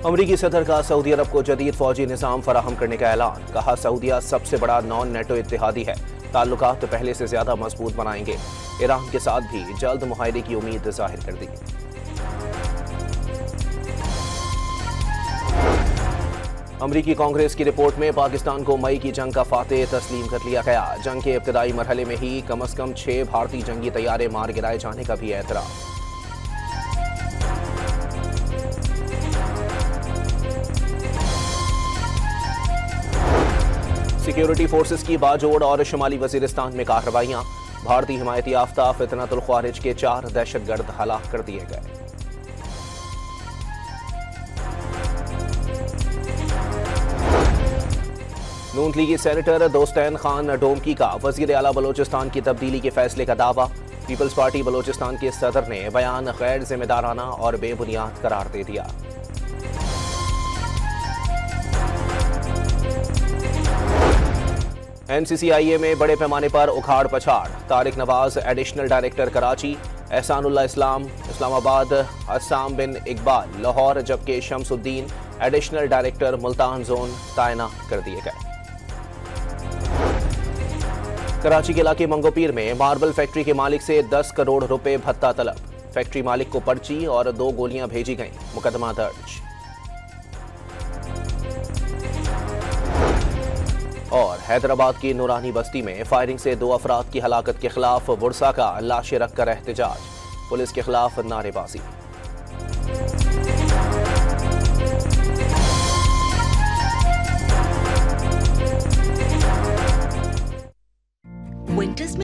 अमरीकी सदर का सऊदी अरब को जदीद फौजी निज़ाम फराहम करने का ऐलान। कहा, सऊदिया सबसे बड़ा नॉन नेटो इत्तेहादी है, ताल्लुकात पहले से ज्यादा मजबूत बनाएंगे। ईरान के साथ भी जल्द मुआहदे की उम्मीद जाहिर कर दी। अमरीकी कांग्रेस की रिपोर्ट में पाकिस्तान को मई की जंग का फातेह तस्लीम कर लिया गया। जंग के इब्तदाई मरहले में ही कम अज कम 6 भारतीय जंगी तैयारे मार गिराए जाने का भी एतराफ। सिक्योरिटी फोर्सेस की बाजोड़ और शुमाली वजीरिस्तान में कार्रवाइयां। भारतीय हिमायती याफ्ता फितनतुल ख्वारिज के 4 दहशतगर्द हलाक कर दिए गए। नून लीगी सेनेटर दोस्तैन खान डोमकी का वजीर आला बलोचिस्तान की तब्दीली के फैसले का दावा। पीपल्स पार्टी बलोचिस्तान के सदर ने बयान गैर जिम्मेदाराना और बेबुनियाद करार दे दिया। NCCIA में बड़े पैमाने पर उखाड़ पछाड़। तारिक नवाज एडिशनल डायरेक्टर कराची, एहसानुल्लाह इस्लाम इस्लामाबाद, अस्साम बिन इकबाल लाहौर, जबकि Shamsuddin additional director Multan zone तैनात कर दिए गए। कराची के इलाके मंगोपीर में मार्बल फैक्ट्री के मालिक से 10 करोड़ रुपए भत्ता तलब। फैक्ट्री मालिक को पर्ची और 2 गोलियां भेजी गईं। मुकदमा दर्ज। और हैदराबाद की नूरानी बस्ती में फायरिंग से 2 अफराद की हलाकत के खिलाफ वुरसा का लाशें रखकर एहतजाज। पुलिस के खिलाफ नारेबाजी। विंटर्स